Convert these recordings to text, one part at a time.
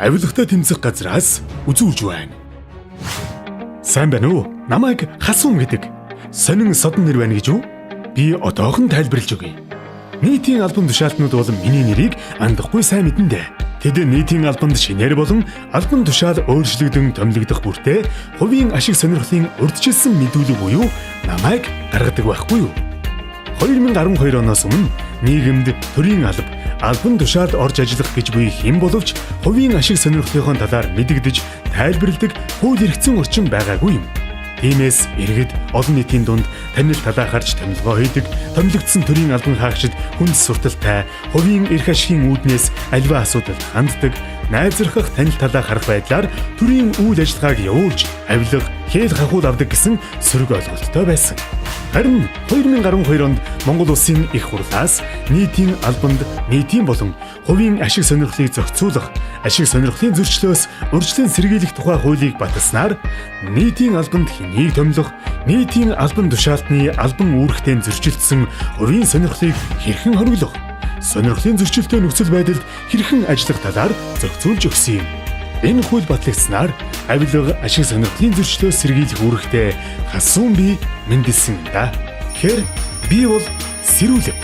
авилгатай тэмцэх газраас үзүүлж байна. Сайн байна уу? Намайг Хасуун гэдэг сонин содон нэр байна гэж үү? Би одоохон тайлбарлаж өгье. Нийтийн албан тушаалтнууд бол миний нэрийг андахгүй сайн мэднэ дээ. Тэд нийтийн албанд шинээр болон албан тушаал өөрчлөгдөн томилогдох бүртээ хувийн ашиг сонирхлын урьдчилсан мэдүүлэг буюу намайг гаргадаг байхгүй юу? 2012 оноос өмнө нийгэмд төрийн албан тушаалд орж ажиллах гэж буй хэн боловч хувийн ашиг сонирхлынхоо талаар мэдэгдэж тайлбарладаг хууль эрхцэн орчин байгаагүй юм. Тиймээс иргэд олон нийтийн дунд танил талаахарч томилгоо хийдэг, томилогдсон төрийн албан хаагчид хүнд сурталтай, хувийн эрх ашигын үүднээс аливаа асуудалд ханддаг, найзрахах танил талаа харах байдлаар төрийн үйл ажиллагааг явуулж, авилга, хeel хахуул авдаг гэсэн сөрөг ойлголттой байсан. Харин 2012 онд Монгол Улсын их хурлаас нийтийн албанд нийтийн болон хувийн ашиг сонирхлыг зохицуулах, ашиг сонирхлын зөрчлөөс урьдчилан сэргийлэх тухай хуулийг баталснаар нийтийн албанд хэнийг томилох, нийтийн албан тушаалтны албан үүрэгтэй зөрчилдсөн хувийн сонирхлыг хэрхэн хориглох, сонирхлын зөрчилтэй нөхцөл байдалд хэрхэн ажиллах талаар зохицуулж өгсөн юм. Энэ хууль батлагдсанаар авилга ашиг сонирхлын зөрчлөөс сэргийлэх үүрэгтэй Хасуун би мэндэлсэн юм да. Тэгэхээр би бол сэрүүлэг.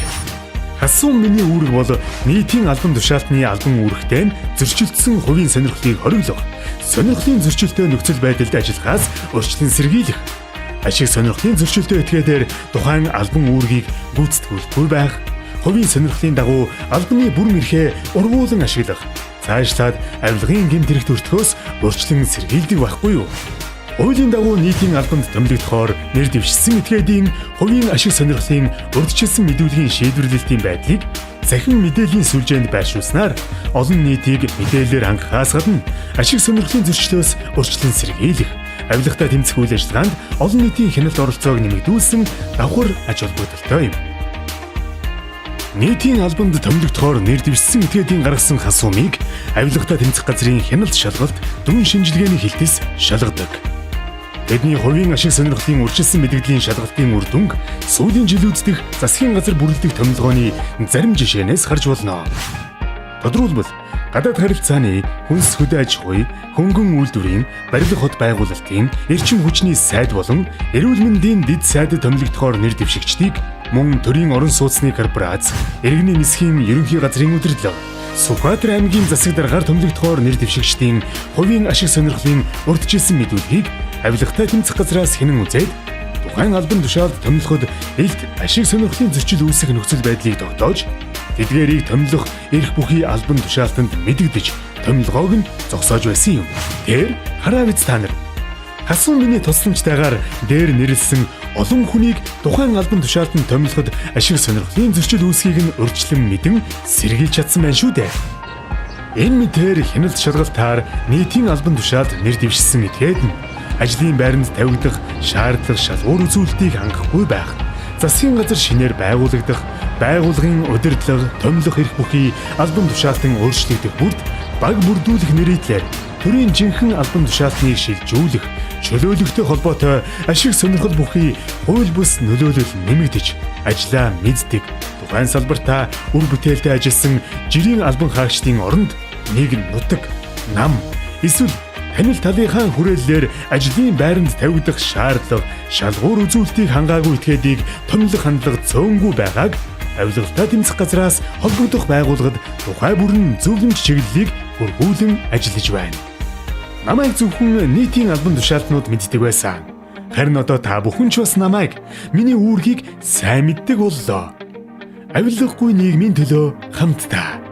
Хасуун миний үүрэг бол нийтийн албан тушаалтны албан үүрэгтэй зөрчилдсөн хувийн сонирхлыг хориглох, сонирхлын зөрчилтэй нөхцөл байдалд ажиллахаас урьдчилан сэргийлэх, ашиг сонирхлын зөрчилтэй этгээдээр тухайн албан үүргийг гүйцэтгүүлэхгүй байх, хувийн сонирхлын дагуу албаны бүр мэрхээ ургуулan ашиглах, цаашлаад авилгын гэмт хэрэгт өртөхөөс урьдчилан сэргийлдэг байхгүй юу? Хуулийн дагуу нийтийн албанд томилогдохоор нэр дэвшсэн этгээдийн хувийн ашиг сонирхлын урьдчилсан мэдүүлгийн шийдвэрлэлтийн байдлыг захин мэдээллийн сүлжээнд байршуулснаар олон нийтийг мэдээлэлээр хангахаас гадна ашиг сонирхлын зөрчлөөс урьдчилан сэргийлэх, авилгатай тэмцэх үйл ажиллагаанд олон нийтийн хяналт оролцоог нэмэгдүүлсэн давхар ач холбогдолтой юм. Нийтийн албанд томилогдохоор нэр дэвшсэн этгээдийн гаргасан Хасуумыг авилгатай тэмцэх газрын хяналт шалгалт дүн шинжилгээний хилтэс шалгадаг. Тэдний хувийн ашиг сонирхлын урьдчилсан мэдээллийн шалгалтын үр дүнг сүүлийн жилүүд дэх засгийн газар бүрэлдэх томилгооны зарим жишээнээс харж болно. Тодорхойлбол гадаад харилцааны, хүнс хөдөө аж ахуй, хөнгөн үйлдвэрийн, барилга хот байгуулалтын, эрчим хүчний сайд болон эрүүл мэндийн дэд сайдад томилогдохоор нэр дэвшигчдийг мөн төрийн орон сууцны корпорац, иргэний нисхийн ерөнхий газрын удирдлага, Сүхбаатар аймгийн засаг даргаар томилогдохоор нэр дэвшигчдийн хувийн ашиг сонирхлын урьдчилсан мэдүүлгийг авилгатай тэмцэх газраас хянан үзээд тухайн албан тушаалд томилоход илт ашиг сонирхлын зөрчил үүсэх нөхцөл байдлыг тогтоож тэдгээрийг томилох эрх бүхий албан тушаалтанд мэдэгдэж томилгоог нь зогсоож байсан юм. Тэр хараа биз та нар. Хасуун миний тусламжтайгаар дээр нэрлсэн олон хүнийг тухайн албан тушаалтанд томилоход ашиг сонирхлын зөрчил үүсхийг нь урьдчилан мэдэн сэргийлж чадсан байна шүү дээ. Энэ мэтээр хяналт шалгалтаар нийтийн албан тушаалд нэр дэвшсэн этгээд нь ажлын байранд тавигдах шаардлага шалгуур үзүүлэлтийг хангахгүй байх, засгийн газар шинээр байгуулагдах, байгууллагын удирдлага, томилох эрх бүхий албан тушаалтан өөрчлөгдөх бүрд баг бүрдүүлэх нэрийтлэр төрийн жинхэнэ албан тушаалтныг шилжүүлэх, чөлөөлөхтэй холбоотой ашиг сонирхол бүхий хууль бус нөлөөлөл нэмэгдэж ажлаа мэддэг. Тухайн салбартаа үр бүтээлтэй ажилласан жирийн албан хаагчдын оронд нэг нутаг, нам, эсвэл танил талынхаа хүрээллээр ажлын байранд тавигдах шаардлага, шалгуур үзүүлэлтийг хангаагүй этгээдийг томилох хандлага цөөнгүй байгааг авилгатай тэмцэх газраас холбогдох байгууллагад тухай бүрэн зөвлөмж чиглэлийг бүргүүлэн ажиллаж байна. Намайг зөвхөн нийтийн албан тушаалтнууд мэддэг байсан. Харин одоо та бүхэн ч бас намайг, миний үүргийг сайн мэддэг боллоо. Авилгагүй нийгмийн төлөө хамтдаа